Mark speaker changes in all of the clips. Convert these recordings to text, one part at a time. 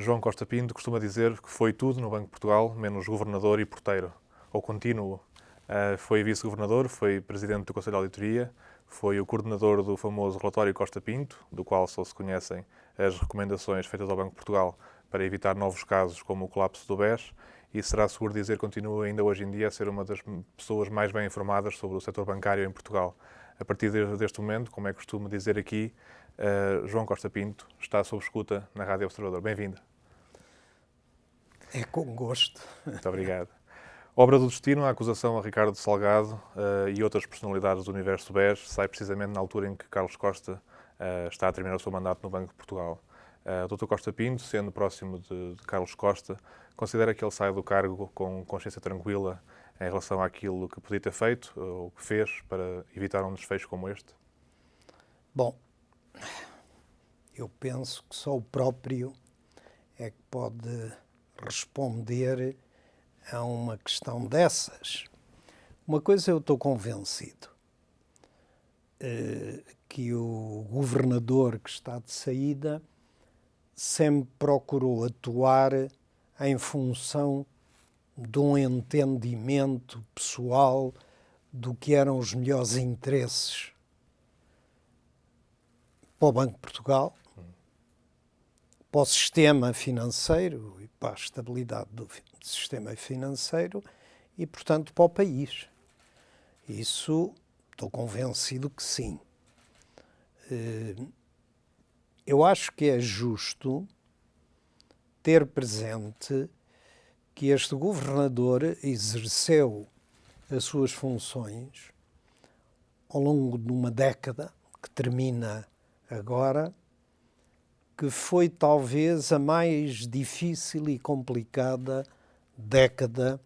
Speaker 1: João Costa Pinto costuma dizer que foi tudo no Banco de Portugal, menos governador e porteiro, ou contínuo. Foi vice-governador, foi presidente do Conselho de Auditoria, foi o coordenador do famoso relatório Costa Pinto, do qual só se conhecem as recomendações feitas ao Banco de Portugal para evitar novos casos como o colapso do BES, e será seguro dizer que continua ainda hoje em dia a ser uma das pessoas mais bem informadas sobre o setor bancário em Portugal. A partir deste momento, como é costume dizer aqui, João Costa Pinto está sob escuta na Rádio Observador. Bem-vindo.
Speaker 2: É com gosto.
Speaker 1: Muito obrigado. Obra do destino, a acusação a Ricardo Salgado e outras personalidades do universo BES sai precisamente na altura em que Carlos Costa está a terminar o seu mandato no Banco de Portugal. Dr. Costa Pinto, sendo próximo de Carlos Costa, considera que ele sai do cargo com consciência tranquila em relação àquilo que podia ter feito ou que fez para evitar um desfecho como este?
Speaker 2: Bom, eu penso que só o próprio é que pode responder a uma questão dessas. Uma coisa eu estou convencido, que o governador que está de saída sempre procurou atuar em função de um entendimento pessoal do que eram os melhores interesses para o Banco de Portugal, para o sistema financeiro e para a estabilidade do sistema financeiro e, portanto, para o país. Isso estou convencido que sim. Eu acho que é justo ter presente que este governador exerceu as suas funções ao longo de uma década, que termina agora, que foi talvez a mais difícil e complicada década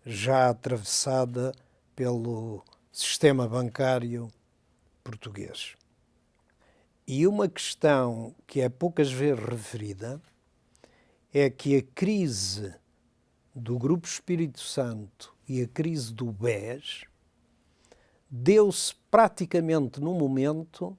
Speaker 2: já atravessada pelo sistema bancário português. E uma questão que é poucas vezes referida é que a crise do Grupo Espírito Santo e a crise do BES deu-se praticamente no momento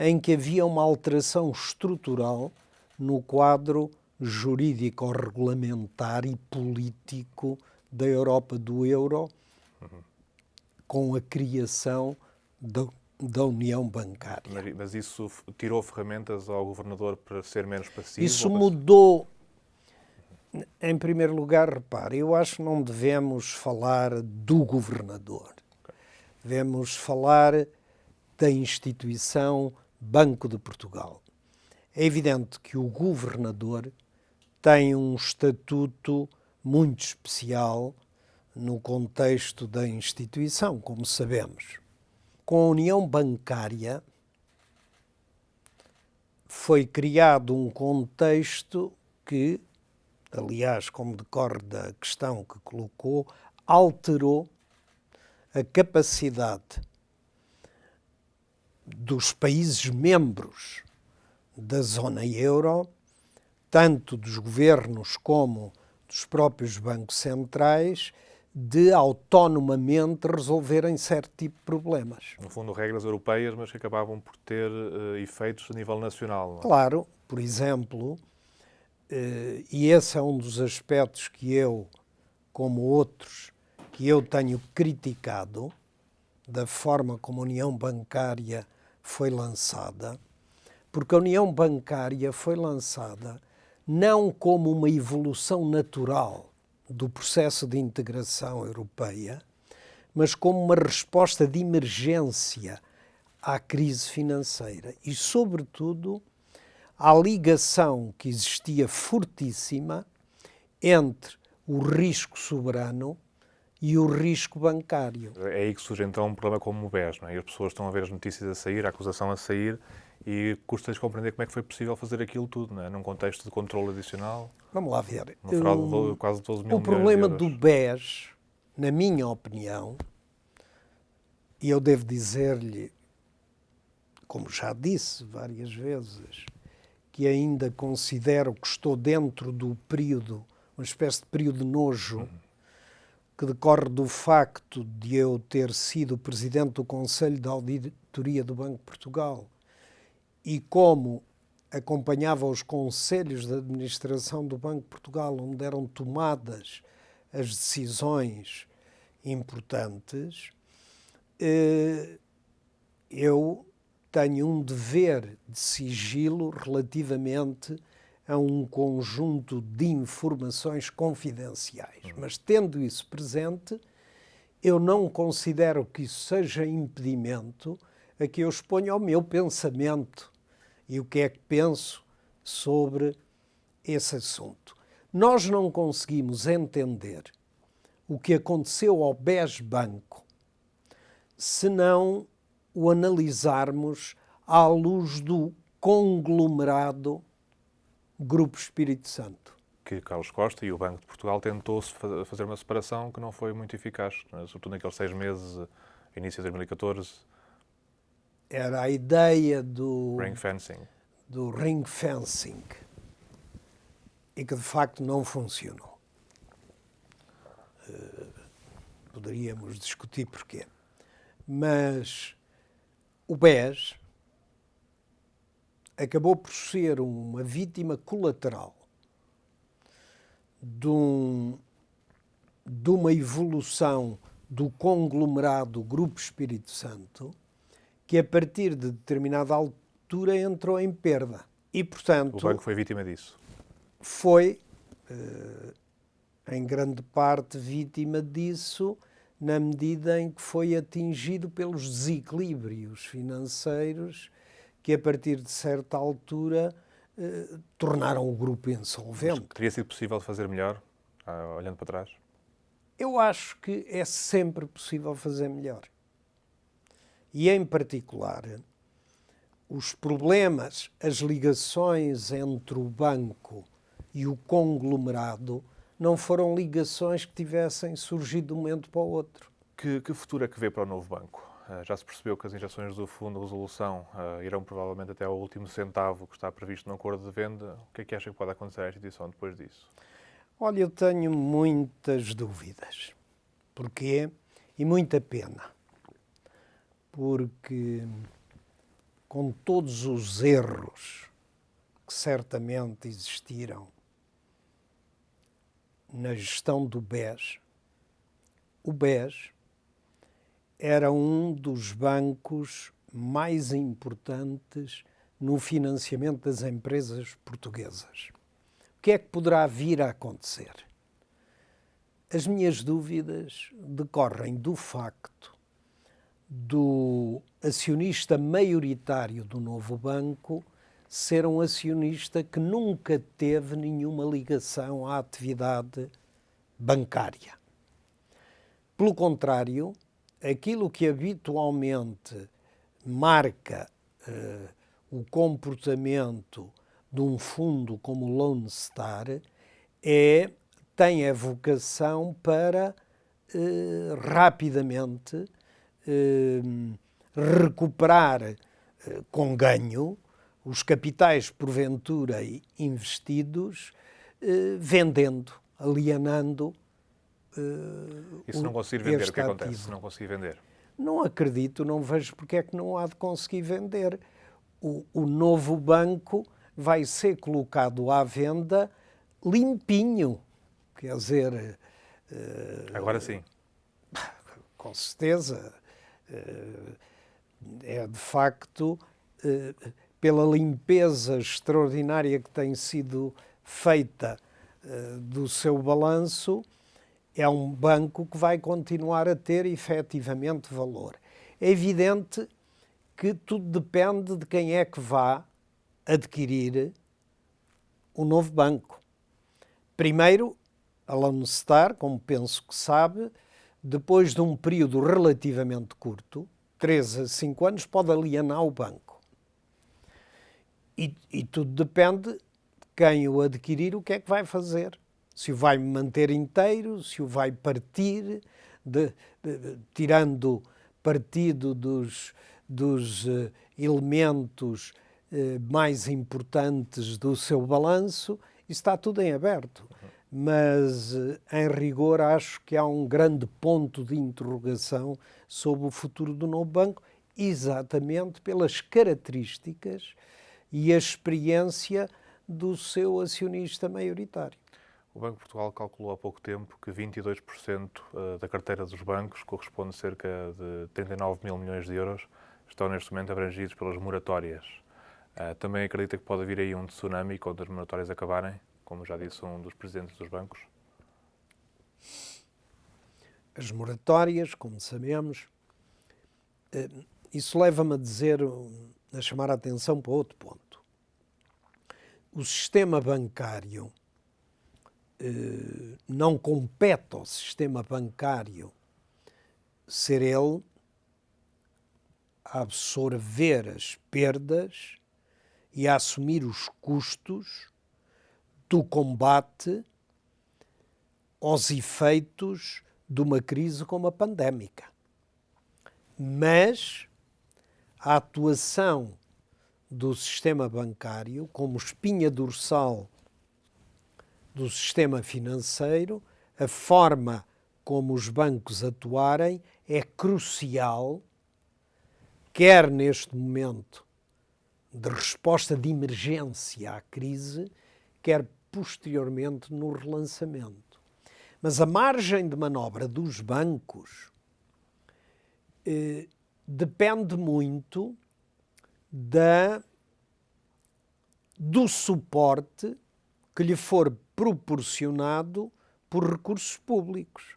Speaker 2: em que havia uma alteração estrutural no quadro jurídico-regulamentar e político da Europa do euro, com a criação da União Bancária.
Speaker 1: Mas isso tirou ferramentas ao governador para ser menos passivo?
Speaker 2: Isso mudou. Em primeiro lugar, repare, eu acho que não devemos falar do governador. Devemos falar da instituição Banco de Portugal. É evidente que o governador tem um estatuto muito especial no contexto da instituição, como sabemos. Com a União Bancária foi criado um contexto que, aliás, como decorre da questão que colocou, alterou a capacidade dos países membros da zona euro, tanto dos governos como dos próprios bancos centrais, de autonomamente resolverem certo tipo de problemas.
Speaker 1: No fundo, regras europeias, mas que acabavam por ter efeitos a nível nacional. Não é?
Speaker 2: Claro, por exemplo, e esse é um dos aspectos que eu, como outros, que eu tenho criticado da forma como a União Bancária foi lançada, porque a União Bancária foi lançada não como uma evolução natural do processo de integração europeia, mas como uma resposta de emergência à crise financeira e, sobretudo, à ligação que existia fortíssima entre o risco soberano e o risco bancário.
Speaker 1: É aí que surge então um problema como o BES, não é? E as pessoas estão a ver as notícias a sair, a acusação a sair, e custa-lhes compreender como é que foi possível fazer aquilo tudo, não é? Num contexto de controle adicional.
Speaker 2: Vamos lá ver.
Speaker 1: Uma fraude de quase 12 mil
Speaker 2: O
Speaker 1: milhões
Speaker 2: problema
Speaker 1: de euros.
Speaker 2: do BES, na minha opinião, e eu devo dizer-lhe, como já disse várias vezes, que ainda considero que estou dentro do período, uma espécie de período de nojo, que decorre do facto de eu ter sido presidente do Conselho de Auditoria do Banco de Portugal e como acompanhava os conselhos de administração do Banco de Portugal, onde eram tomadas as decisões importantes, eu tenho um dever de sigilo relativamente a um conjunto de informações confidenciais. Mas, tendo isso presente, eu não considero que isso seja impedimento a que eu exponha o meu pensamento e o que é que penso sobre esse assunto. Nós não conseguimos entender o que aconteceu ao BES Banco se não o analisarmos à luz do conglomerado Grupo Espírito Santo.
Speaker 1: Que Carlos Costa e o Banco de Portugal tentou-se fazer uma separação que não foi muito eficaz, sobretudo naqueles 6 meses, início de 2014.
Speaker 2: Era a ideia
Speaker 1: Ring fencing.
Speaker 2: do ring fencing e que de facto não funcionou. Poderíamos discutir porquê. Mas o BES acabou por ser uma vítima colateral de uma evolução do conglomerado Grupo Espírito Santo, que a partir de determinada altura entrou em perda. E, portanto,
Speaker 1: O banco foi vítima disso.
Speaker 2: Foi, em grande parte, vítima disso, na medida em que foi atingido pelos desequilíbrios financeiros que, a partir de certa altura, tornaram o grupo insolvente.
Speaker 1: Mas teria sido possível fazer melhor, olhando para trás?
Speaker 2: Eu acho que é sempre possível fazer melhor. E, em particular, os problemas, as ligações entre o banco e o conglomerado não foram ligações que tivessem surgido de um momento para o outro.
Speaker 1: Que futuro é que vê para o novo banco? Já se percebeu que as injeções do Fundo de Resolução irão provavelmente até ao último centavo que está previsto no acordo de venda. O que é que acha que pode acontecer à instituição depois disso?
Speaker 2: Olha, eu tenho muitas dúvidas. Porquê? E muita pena. Porque, com todos os erros que certamente existiram na gestão do BES, o BES era um dos bancos mais importantes no financiamento das empresas portuguesas. O que é que poderá vir a acontecer? As minhas dúvidas decorrem do facto do acionista maioritário do novo banco ser um acionista que nunca teve nenhuma ligação à atividade bancária. Pelo contrário, aquilo que habitualmente marca o comportamento de um fundo como o Lone Star tem a vocação para rapidamente recuperar com ganho os capitais porventura investidos, vendendo, alienando
Speaker 1: E se não conseguir vender, o que acontece?
Speaker 2: ativo.
Speaker 1: Se não conseguir vender?
Speaker 2: Não acredito, não vejo porque é que não há de conseguir vender. O novo banco vai ser colocado à venda limpinho. Quer dizer...
Speaker 1: Agora sim.
Speaker 2: Com certeza. É de facto, pela limpeza extraordinária que tem sido feita do seu balanço, é um banco que vai continuar a ter efetivamente valor. É evidente que tudo depende de quem é que vá adquirir o novo banco. Primeiro, a Lone Star, como penso que sabe, depois de um período relativamente curto, 3 a 5 anos, pode alienar o banco. E tudo depende de quem o adquirir, o que é que vai fazer. Se o vai manter inteiro, se o vai partir, tirando partido dos elementos mais importantes do seu balanço, isso está tudo em aberto. Mas, em rigor, acho que há um grande ponto de interrogação sobre o futuro do novo banco, exatamente pelas características e a experiência do seu acionista maioritário.
Speaker 1: O Banco de Portugal calculou há pouco tempo que 22% da carteira dos bancos, corresponde a cerca de 39 mil milhões de euros, estão neste momento abrangidos pelas moratórias. Também acredita que pode vir aí um tsunami quando as moratórias acabarem, como já disse um dos presidentes dos bancos?
Speaker 2: As moratórias, como sabemos, isso leva-me a chamar a atenção para outro ponto. O sistema bancário não compete ao sistema bancário ser ele a absorver as perdas e a assumir os custos do combate aos efeitos de uma crise como a pandémica. Mas a atuação do sistema bancário, como espinha dorsal do sistema financeiro, a forma como os bancos atuarem é crucial, quer neste momento de resposta de emergência à crise, quer posteriormente no relançamento. Mas a margem de manobra dos bancos depende muito do suporte que lhe for proporcionado por recursos públicos,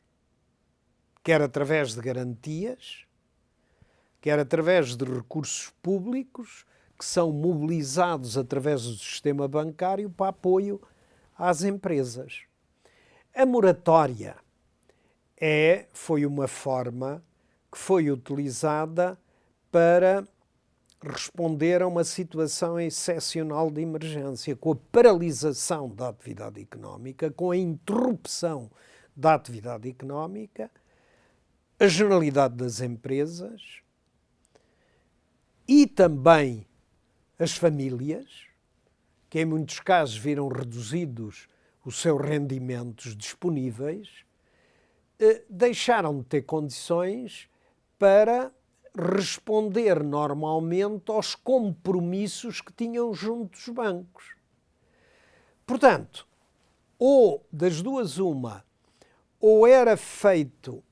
Speaker 2: quer através de garantias, quer através de recursos públicos que são mobilizados através do sistema bancário para apoio às empresas. A moratória foi uma forma que foi utilizada para responder a uma situação excepcional de emergência, com a paralisação da atividade económica, com a interrupção da atividade económica, a generalidade das empresas e também as famílias, que em muitos casos viram reduzidos os seus rendimentos disponíveis, deixaram de ter condições para responder normalmente aos compromissos que tinham junto dos bancos. Portanto, ou das duas uma, ou era feito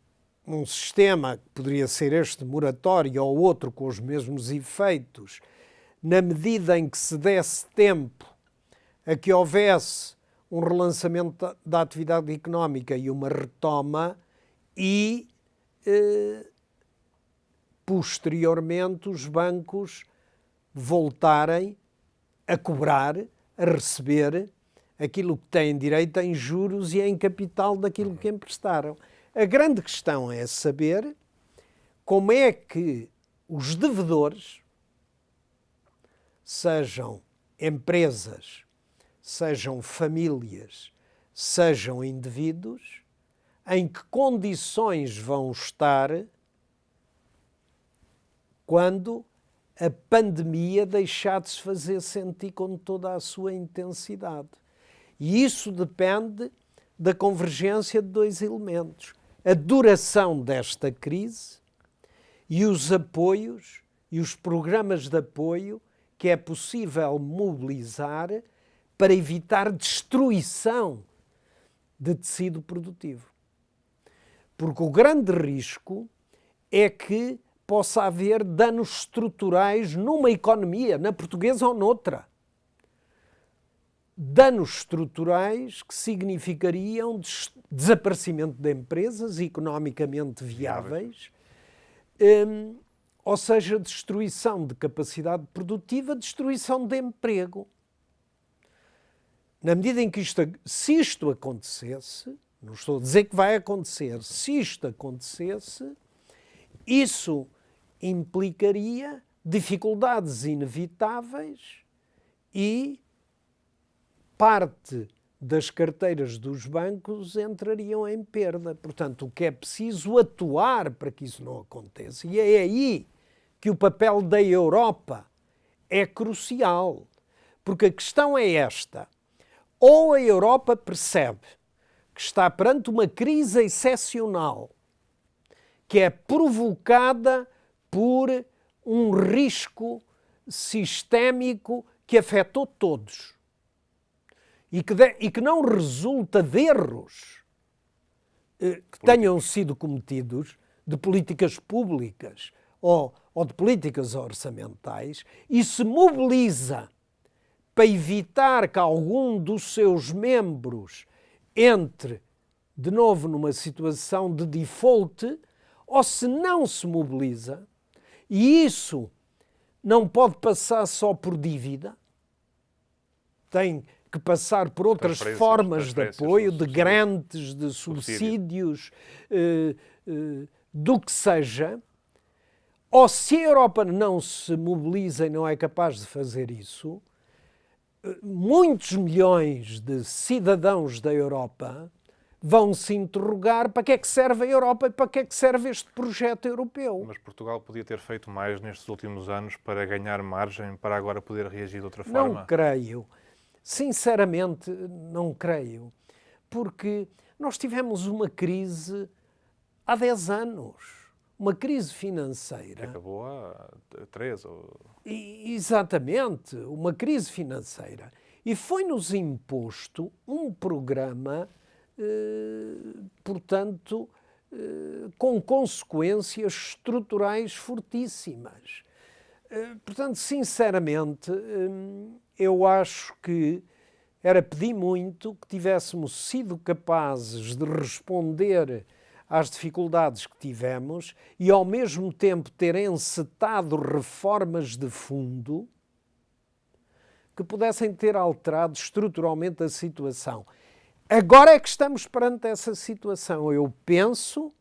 Speaker 2: um sistema que poderia ser este moratório ou outro com os mesmos efeitos, na medida em que se desse tempo a que houvesse um relançamento da atividade económica e uma retoma e posteriormente os bancos voltarem a cobrar, a receber aquilo que têm direito em juros e em capital daquilo que emprestaram. A grande questão é saber como é que os devedores, sejam empresas, sejam famílias, sejam indivíduos, em que condições vão estar quando a pandemia deixar de se fazer sentir com toda a sua intensidade. E isso depende da convergência de dois elementos: a duração desta crise e os apoios e os programas de apoio que é possível mobilizar para evitar destruição de tecido produtivo. Porque o grande risco é que possa haver danos estruturais numa economia, na portuguesa ou noutra. Danos estruturais que significariam desaparecimento de empresas economicamente viáveis, ou seja, destruição de capacidade produtiva, destruição de emprego. Na medida em que se isto acontecesse, não estou a dizer que vai acontecer, se isto acontecesse, isso implicaria dificuldades inevitáveis e parte das carteiras dos bancos entrariam em perda. Portanto, o que é preciso atuar para que isso não aconteça. E é aí que o papel da Europa é crucial. Porque a questão é esta: ou a Europa percebe que está perante uma crise excepcional que é provocada por um risco sistémico que afetou todos e que não resulta de erros que tenham sido cometidos de políticas públicas ou de políticas orçamentais e se mobiliza para evitar que algum dos seus membros entre de novo numa situação de default, ou se não se mobiliza, e isso não pode passar só por dívida, tem que passar por outras formas de apoio, de grantes, de subsídios, do que seja, ou se a Europa não se mobiliza e não é capaz de fazer isso, muitos milhões de cidadãos da Europa vão se interrogar para que é que serve a Europa e para que é que serve este projeto europeu.
Speaker 1: Mas Portugal podia ter feito mais nestes últimos anos para ganhar margem, para agora poder reagir de outra forma?
Speaker 2: Não creio. Sinceramente, não creio. Porque nós tivemos uma crise há 10 anos. Uma crise financeira.
Speaker 1: Acabou há 3
Speaker 2: Exatamente, uma crise financeira. E foi-nos imposto um programa, portanto, com consequências estruturais fortíssimas. Portanto, sinceramente, eu acho que era pedir muito que tivéssemos sido capazes de responder às dificuldades que tivemos e, ao mesmo tempo, ter encetado reformas de fundo que pudessem ter alterado estruturalmente a situação. Agora é que estamos perante essa situação. Eu penso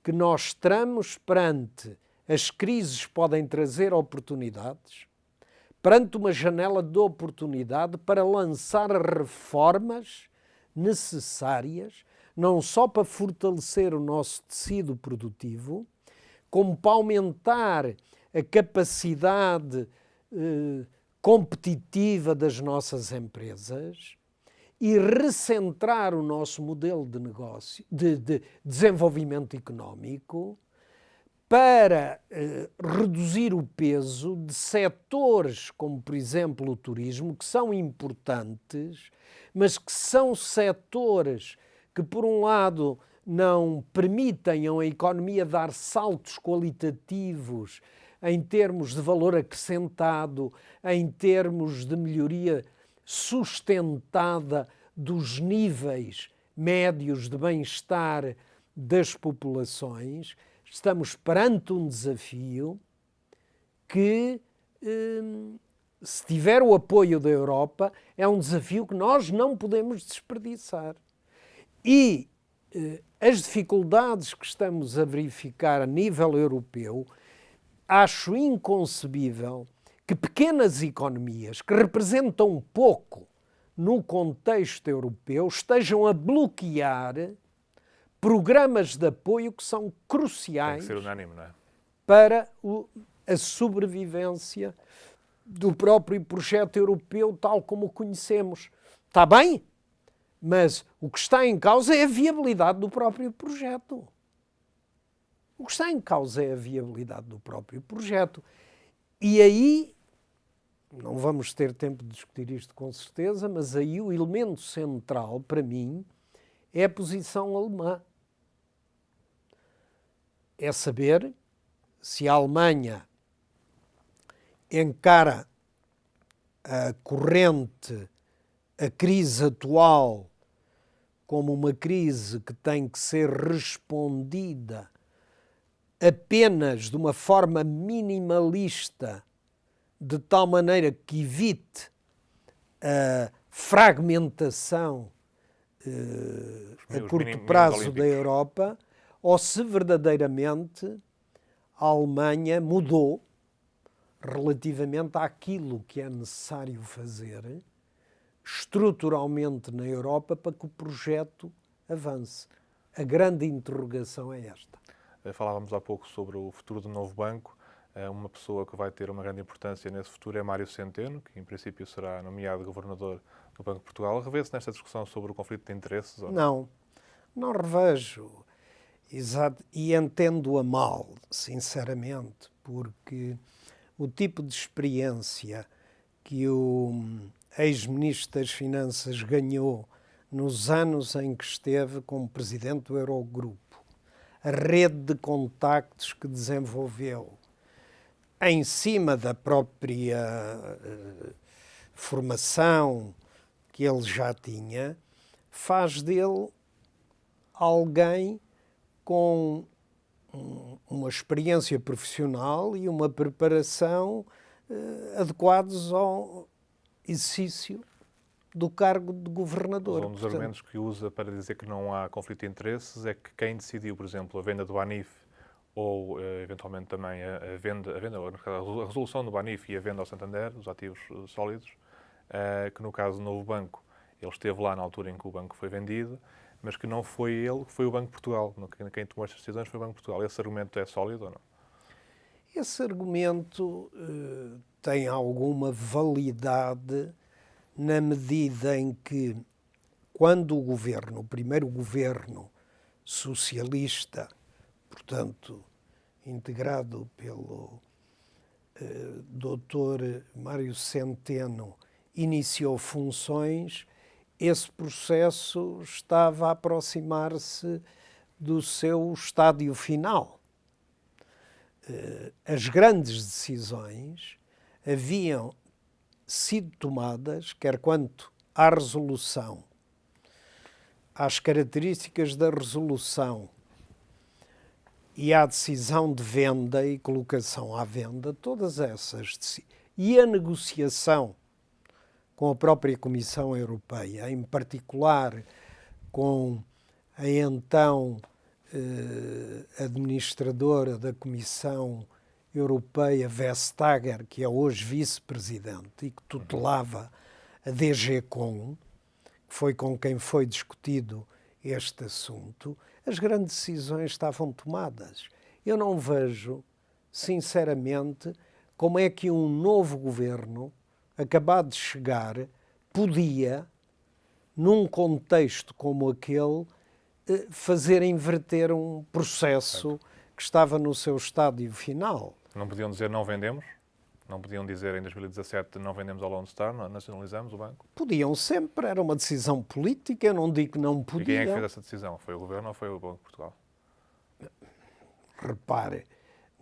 Speaker 2: que nós estamos perante as crises podem trazer oportunidades, perante uma janela de oportunidade para lançar reformas necessárias, não só para fortalecer o nosso tecido produtivo, como para aumentar a capacidade competitiva das nossas empresas e recentrar o nosso modelo de negócio, de desenvolvimento económico, para reduzir o peso de setores como, por exemplo, o turismo, que são importantes, mas que são setores que, por um lado, não permitem a economia dar saltos qualitativos em termos de valor acrescentado, em termos de melhoria sustentada dos níveis médios de bem-estar das populações. Estamos perante um desafio que, se tiver o apoio da Europa, é um desafio que nós não podemos desperdiçar. E as dificuldades que estamos a verificar a nível europeu, acho inconcebível que pequenas economias que representam pouco no contexto europeu estejam a bloquear programas de apoio que são cruciais
Speaker 1: Tem que ser unânime, não é?
Speaker 2: para a sobrevivência do próprio projeto europeu tal como o conhecemos. Está bem? Mas o que está em causa é a viabilidade do próprio projeto. O que está em causa é a viabilidade do próprio projeto. E aí, não vamos ter tempo de discutir isto com certeza, mas aí o elemento central, para mim, é a posição alemã. É saber se a Alemanha encara a corrente, a crise atual, como uma crise que tem que ser respondida apenas de uma forma minimalista, de tal maneira que evite a fragmentação a curto prazo da Europa, ou se verdadeiramente a Alemanha mudou relativamente àquilo que é necessário fazer estruturalmente na Europa para que o projeto avance. A grande interrogação é esta.
Speaker 1: Falávamos há pouco sobre o futuro do novo banco. Uma pessoa que vai ter uma grande importância nesse futuro é Mário Centeno, que em princípio será nomeado governador do Banco de Portugal. Revê-se nesta discussão sobre o conflito de interesses? Ou não?
Speaker 2: Não revejo. Exato. E entendo-a mal, sinceramente, porque o tipo de experiência que o ex-ministro das Finanças ganhou nos anos em que esteve como presidente do Eurogrupo, a rede de contactos que desenvolveu em cima da própria formação que ele já tinha, faz dele alguém com uma experiência profissional e uma preparação adequados ao exercício do cargo de governador.
Speaker 1: Um dos argumentos que usa para dizer que não há conflito de interesses é que quem decidiu, por exemplo, a venda do Banif ou, eventualmente, também a resolução do Banif e a venda ao Santander, dos ativos sólidos, que no caso do novo banco, ele esteve lá na altura em que o banco foi vendido, mas que não foi ele, foi o Banco de Portugal. Quem tomou estas decisões foi o Banco de Portugal. Esse argumento é sólido ou não?
Speaker 2: Esse argumento tem alguma validade na medida em que, quando o primeiro governo socialista, portanto, integrado pelo Dr. Mário Centeno, iniciou funções, esse processo estava a aproximar-se do seu estádio final. As grandes decisões haviam sido tomadas, quer quanto à resolução, às características da resolução e à decisão de venda e colocação à venda, todas essas, e a negociação com a própria Comissão Europeia, em particular com a então administradora da Comissão Europeia, Vestager, que é hoje vice-presidente e que tutelava a DGCOM, que foi com quem foi discutido este assunto, as grandes decisões estavam tomadas. Eu não vejo, sinceramente, como é que um novo governo, acabado de chegar, podia, num contexto como aquele, fazer inverter um processo que estava no seu estádio final.
Speaker 1: Não podiam dizer não vendemos? Não podiam dizer em 2017 não vendemos ao Lone Star, não nacionalizamos o banco?
Speaker 2: Podiam sempre, era uma decisão política, eu não digo que não podiam.
Speaker 1: E quem é que fez essa decisão? Foi o Governo ou foi o Banco de Portugal?
Speaker 2: Repare,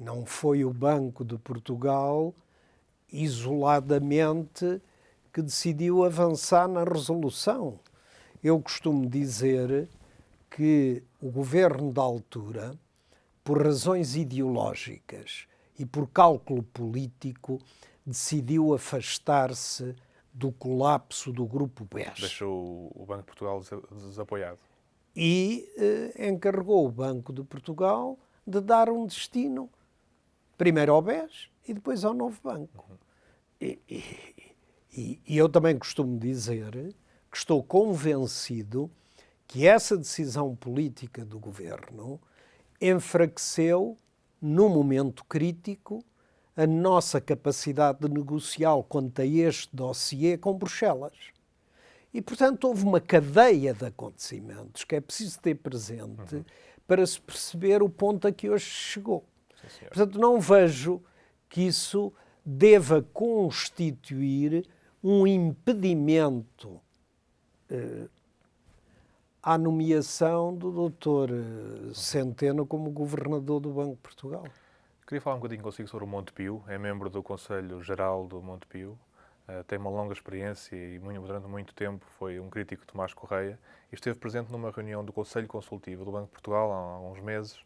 Speaker 2: não foi o Banco de Portugal isoladamente que decidiu avançar na resolução. Eu costumo dizer que o governo da altura, por razões ideológicas e por cálculo político, decidiu afastar-se do colapso do Grupo BES.
Speaker 1: Deixou o Banco de Portugal desapoiado.
Speaker 2: E encarregou o Banco de Portugal de dar um destino, primeiro ao BES e depois ao novo banco. E eu também costumo dizer que estou convencido que essa decisão política do governo enfraqueceu, num momento crítico, a nossa capacidade de negociar quanto a este dossiê com Bruxelas. E, portanto, houve uma cadeia de acontecimentos que é preciso ter presente para se perceber o ponto a que hoje chegou.
Speaker 1: Sim,
Speaker 2: portanto, não vejo que isso deva constituir um impedimento à nomeação do Dr. Centeno como governador do Banco de Portugal.
Speaker 1: Queria falar um bocadinho consigo sobre o Montepio. É membro do Conselho Geral do Montepio. Tem uma longa experiência e durante muito tempo foi um crítico de Tomás Correia e esteve presente numa reunião do Conselho Consultivo do Banco de Portugal há uns meses,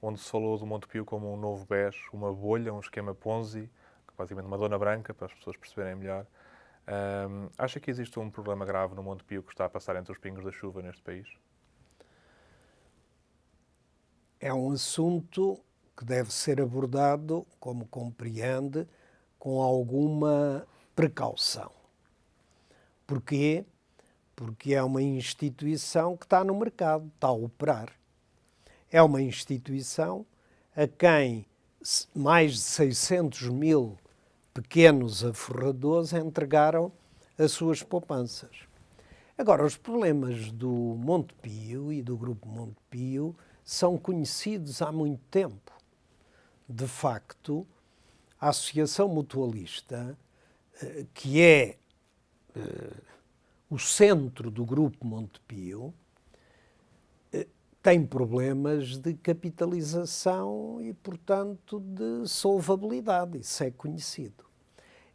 Speaker 1: onde se falou do Montepio como um novo BES, uma bolha, um esquema Ponzi, basicamente uma dona branca, para as pessoas perceberem melhor. Acha que existe um problema grave no Montepio que está a passar entre os pingos da chuva neste país?
Speaker 2: É um assunto que deve ser abordado, como compreende, com alguma precaução. Porquê? Porque é uma instituição que está no mercado, está a operar. É uma instituição a quem mais de 600 mil pequenos aforradores entregaram as suas poupanças. Agora, os problemas do Montepio e do Grupo Montepio são conhecidos há muito tempo. De facto, a Associação Mutualista que é o centro do Grupo Montepio, tem problemas de capitalização e, portanto, de solvabilidade. Isso é conhecido.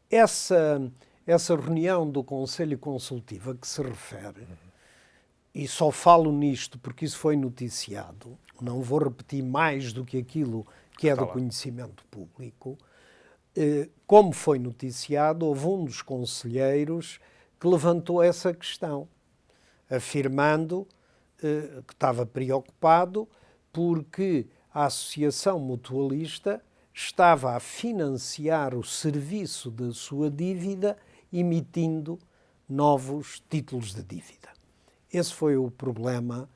Speaker 2: Essa reunião do Conselho Consultivo a que se refere, e só falo nisto porque isso foi noticiado, não vou repetir mais do que aquilo que é do conhecimento público, como foi noticiado, houve um dos conselheiros que levantou essa questão, afirmando que estava preocupado porque a Associação Mutualista estava a financiar o serviço da sua dívida emitindo novos títulos de dívida. Esse foi o problema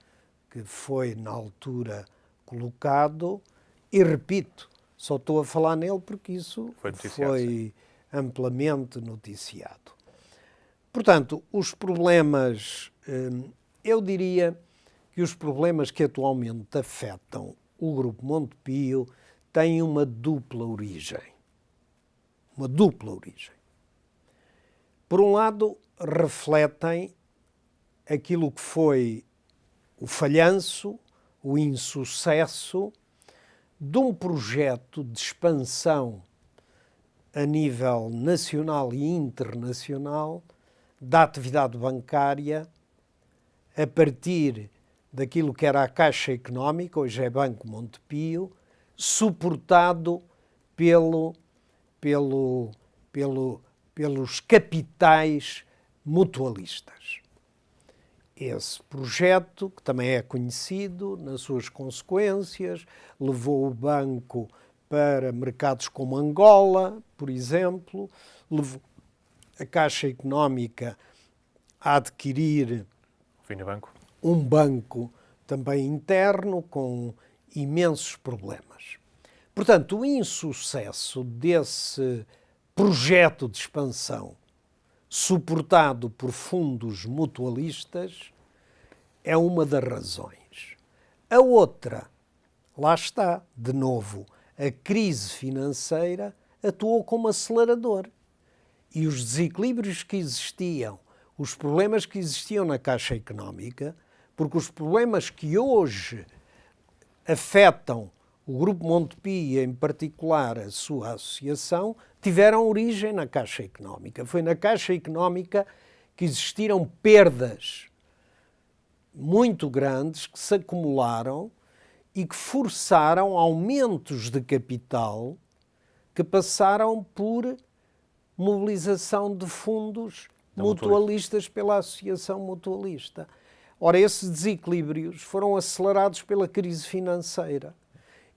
Speaker 2: que foi, na altura, colocado e, repito, só estou a falar nele porque isso foi amplamente noticiado. Portanto, os problemas, eu diria que os problemas que atualmente afetam o Grupo Montepio têm uma dupla origem. Uma dupla origem. Por um lado, refletem aquilo que foi o falhanço, o insucesso de um projeto de expansão a nível nacional e internacional da atividade bancária a partir daquilo que era a Caixa Económica, hoje é Banco Montepio, suportado pelos capitais mutualistas. Esse projeto, que também é conhecido nas suas consequências, levou o banco para mercados como Angola, por exemplo, levou a Caixa Económica a adquirir um banco também interno com imensos problemas. Portanto, o insucesso desse projeto de expansão suportado por fundos mutualistas é uma das razões. A outra, lá está, de novo, a crise financeira atuou como acelerador. E os desequilíbrios que existiam, os problemas que existiam na Caixa Económica, porque os problemas que hoje afetam o Grupo Montepio, em particular a sua associação, tiveram origem na Caixa Económica. Foi na Caixa Económica que existiram perdas muito grandes que se acumularam e que forçaram aumentos de capital que passaram por mobilização de fundos mutualistas pela Associação Mutualista. Ora, esses desequilíbrios foram acelerados pela crise financeira.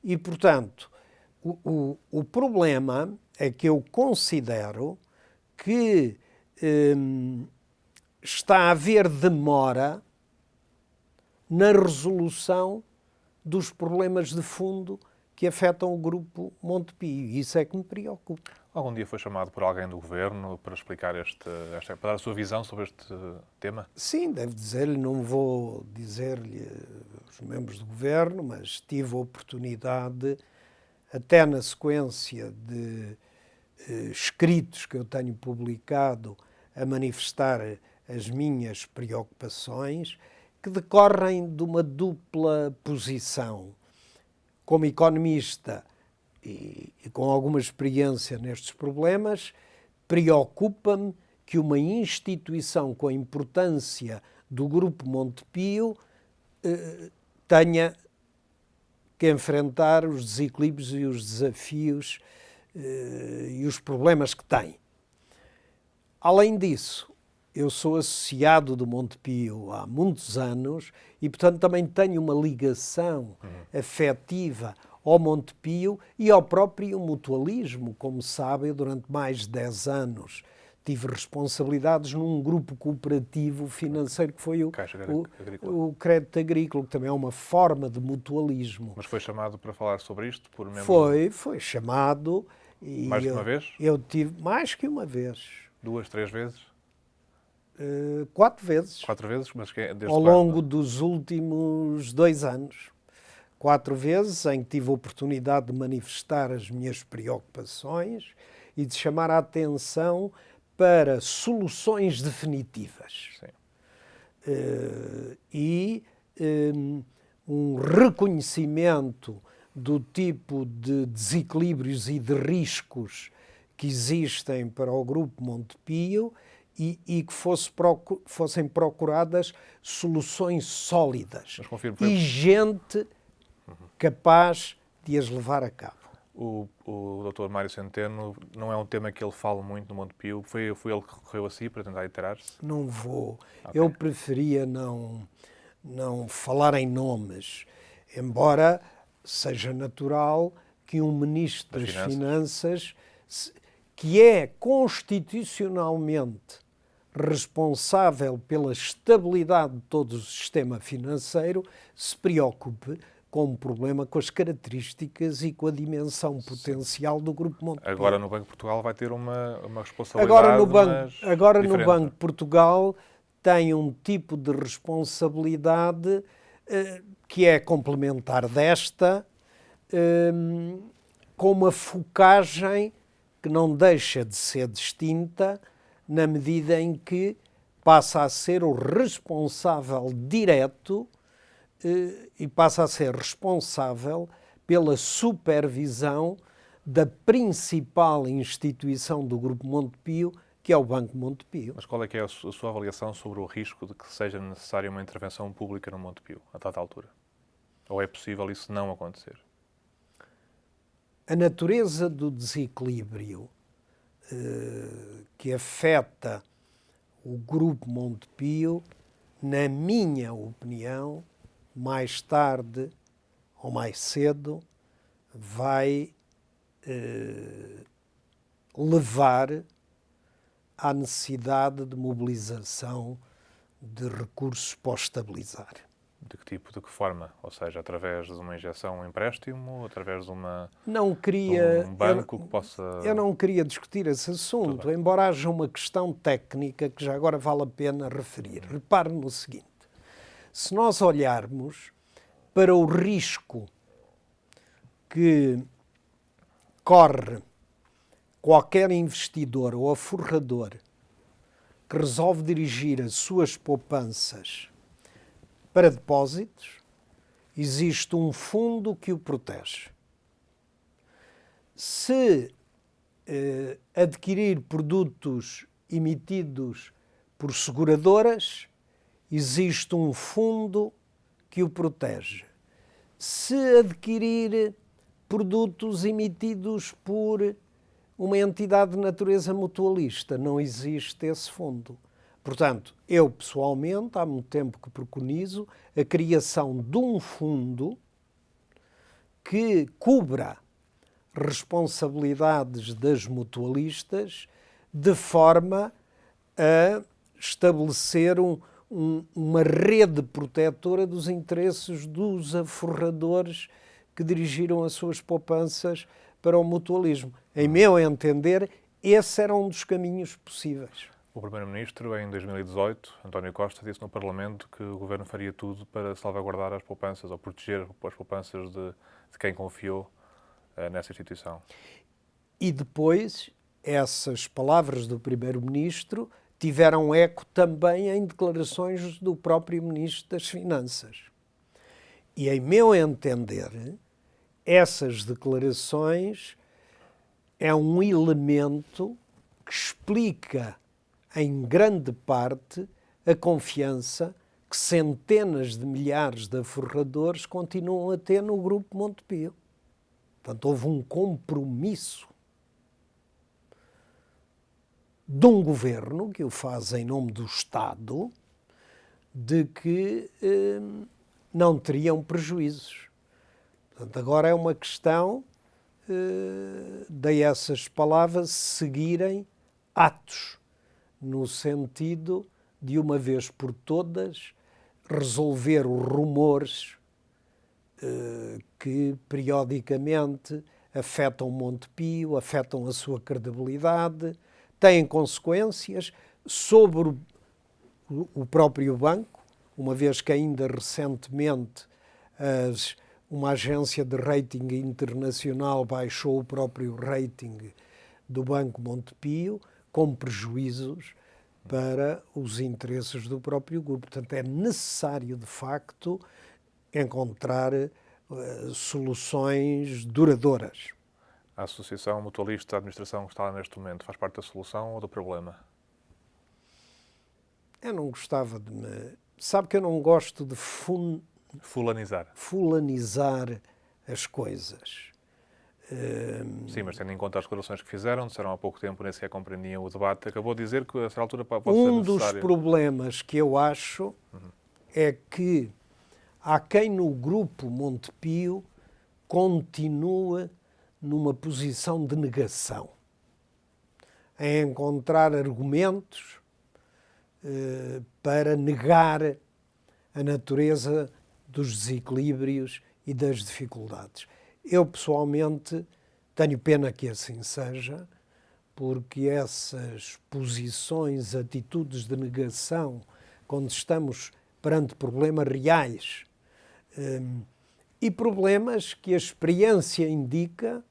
Speaker 2: E, portanto, o problema é que eu considero que está a haver demora na resolução dos problemas de fundo que afetam o Grupo Montepio. Isso é que me preocupa.
Speaker 1: Algum dia foi chamado por alguém do Governo para explicar para dar a sua visão sobre este tema?
Speaker 2: Sim, devo dizer-lhe, não vou dizer-lhe os membros do Governo, mas tive a oportunidade, até na sequência de escritos que eu tenho publicado, a manifestar as minhas preocupações, que decorrem de uma dupla posição. Como economista e com alguma experiência nestes problemas, preocupa-me que uma instituição com a importância do Grupo Montepio tenha que enfrentar os desequilíbrios e os desafios e os problemas que tem. Além disso, eu sou associado do Montepio há muitos anos e, portanto, também tenho uma ligação afetiva ao Montepio e ao próprio mutualismo. Como sabem, durante mais de 10 anos tive responsabilidades num grupo cooperativo financeiro que foi o Crédito Agrícola, que também é uma forma de mutualismo.
Speaker 1: Mas foi chamado para falar sobre isto por membros?
Speaker 2: Foi chamado. E
Speaker 1: mais de uma vez?
Speaker 2: Eu tive mais que uma vez.
Speaker 1: 2, 3 vezes?
Speaker 2: 4 vezes.
Speaker 1: 4 vezes? Mas desde
Speaker 2: ao longo dos últimos 2 anos. 4 vezes em que tive a oportunidade de manifestar as minhas preocupações e de chamar a atenção para soluções definitivas.
Speaker 1: Sim.
Speaker 2: E um reconhecimento do tipo de desequilíbrios e de riscos que existem para o Grupo Montepio e que fossem procuradas soluções sólidas e gente capaz de as levar a cabo.
Speaker 1: O Dr. Mário Centeno não é um tema que ele fala muito no Montepio. Foi ele que recorreu a si para tentar iterar-se?
Speaker 2: Não vou.
Speaker 1: Okay.
Speaker 2: Eu preferia não falar em nomes, embora seja natural que um Ministro das Finanças, que é constitucionalmente responsável pela estabilidade de todo o sistema financeiro, se preocupe com um problema com as características e com a dimensão potencial do Grupo Montepio.
Speaker 1: Agora no Banco de Portugal vai ter uma responsabilidade.
Speaker 2: Agora no Banco de Portugal tem um tipo de responsabilidade que é complementar desta, com uma focagem que não deixa de ser distinta, na medida em que passa a ser o responsável direto e passa a ser responsável pela supervisão da principal instituição do Grupo Montepio, que é o Banco Montepio.
Speaker 1: Mas qual é que é a sua avaliação sobre o risco de que seja necessária uma intervenção pública no Montepio, a dada altura? Ou é possível isso não acontecer?
Speaker 2: A natureza do desequilíbrio que afeta o Grupo Montepio, na minha opinião, mais tarde ou mais cedo, vai levar à necessidade de mobilização de recursos para o estabilizar.
Speaker 1: De que tipo, de que forma? Ou seja, através de uma injeção, um empréstimo, através de um banco que possa...
Speaker 2: Eu não queria discutir esse assunto, embora haja uma questão técnica que já agora vale a pena referir. Repare no seguinte: se nós olharmos para o risco que corre qualquer investidor ou aforrador que resolve dirigir as suas poupanças para depósitos, existe um fundo que o protege. Se adquirir produtos emitidos por seguradoras, existe um fundo que o protege. Se adquirir produtos emitidos por uma entidade de natureza mutualista, não existe esse fundo. Portanto, eu pessoalmente, há muito tempo que preconizo a criação de um fundo que cubra responsabilidades das mutualistas de forma a estabelecer uma rede protetora dos interesses dos aforradores que dirigiram as suas poupanças para o mutualismo. Em meu entender, esse era um dos caminhos possíveis.
Speaker 1: O Primeiro-Ministro, em 2018, António Costa, disse no Parlamento que o Governo faria tudo para salvaguardar as poupanças ou proteger as poupanças de quem confiou nessa instituição.
Speaker 2: E depois, essas palavras do Primeiro-Ministro tiveram eco também em declarações do próprio Ministro das Finanças. E, em meu entender, essas declarações é um elemento que explica, em grande parte, a confiança que centenas de milhares de aforradores continuam a ter no Grupo Montepio. Portanto, houve um compromisso de um governo, que o faz em nome do Estado, de que não teriam prejuízos. Portanto, agora é uma questão de essas palavras seguirem atos, no sentido de, uma vez por todas, resolver os rumores que, periodicamente, afetam Montepio, afetam a sua credibilidade, têm consequências sobre o próprio banco, uma vez que ainda recentemente uma agência de rating internacional baixou o próprio rating do Banco Montepio, com prejuízos para os interesses do próprio grupo. Portanto, é necessário, de facto, encontrar soluções duradouras.
Speaker 1: A Associação Mutualista da Administração que está lá neste momento faz parte da solução ou do problema?
Speaker 2: Eu não gostava de me... Sabe que eu não gosto de
Speaker 1: Fulanizar.
Speaker 2: fulanizar as coisas.
Speaker 1: Sim, mas tendo em conta as declarações que fizeram, disseram há pouco tempo nem sequer compreendiam o debate, acabou de dizer que a essa altura pode ser
Speaker 2: Um
Speaker 1: necessário.
Speaker 2: dos problemas que eu acho é que há quem no grupo Montepio continue numa posição de negação, em encontrar argumentos para negar a natureza dos desequilíbrios e das dificuldades. Eu, pessoalmente, tenho pena que assim seja, porque essas posições, atitudes de negação, quando estamos perante problemas reais e problemas que a experiência indica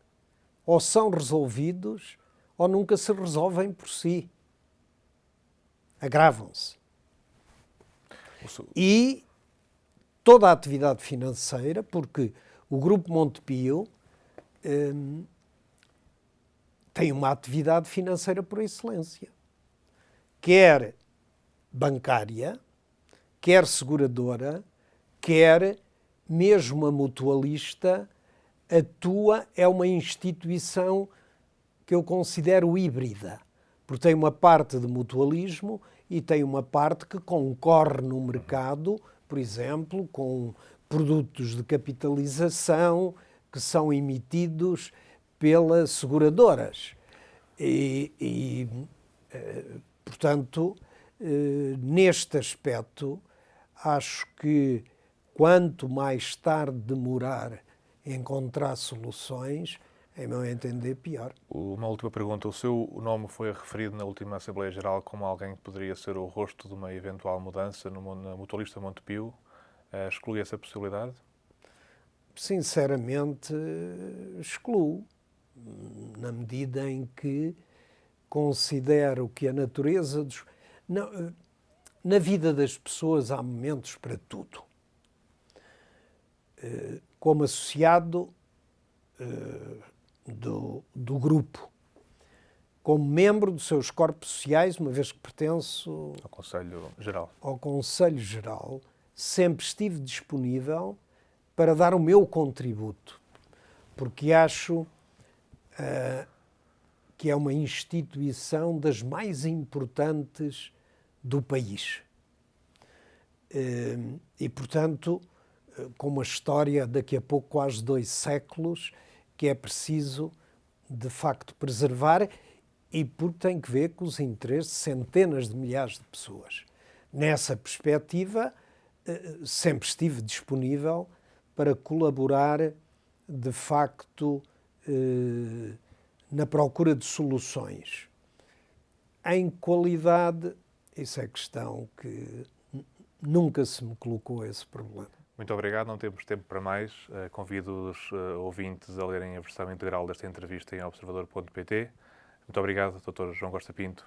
Speaker 2: ou são resolvidos ou nunca se resolvem por si. Agravam-se. E toda a atividade financeira, porque o Grupo Montepio tem uma atividade financeira por excelência, quer bancária, quer seguradora, quer mesmo a mutualista, é uma instituição que eu considero híbrida, porque tem uma parte de mutualismo e tem uma parte que concorre no mercado, por exemplo, com produtos de capitalização que são emitidos pelas seguradoras. Portanto, neste aspecto, acho que quanto mais tarde demorar a encontrar soluções, em meu entender, pior.
Speaker 1: Uma última pergunta. O seu nome foi referido na última Assembleia Geral como alguém que poderia ser o rosto de uma eventual mudança na Mutualista Montepio. Exclui essa possibilidade?
Speaker 2: Sinceramente, excluo, na medida em que considero que a natureza dos... Na vida das pessoas há momentos para tudo. Como associado do grupo, como membro dos seus corpos sociais, uma vez que pertenço
Speaker 1: ao Conselho Geral.
Speaker 2: Ao Conselho Geral, sempre estive disponível para dar o meu contributo, porque acho que é uma instituição das mais importantes do país. E, portanto, com uma história daqui a pouco quase 2 séculos, que é preciso, de facto, preservar e porque tem que ver com os interesses de centenas de milhares de pessoas. Nessa perspectiva, sempre estive disponível para colaborar, de facto, na procura de soluções. Em qualidade, isso é questão que nunca se me colocou esse problema.
Speaker 1: Muito obrigado, não temos tempo para mais. Convido os ouvintes a lerem a versão integral desta entrevista em observador.pt. Muito obrigado, Dr. João Costa Pinto.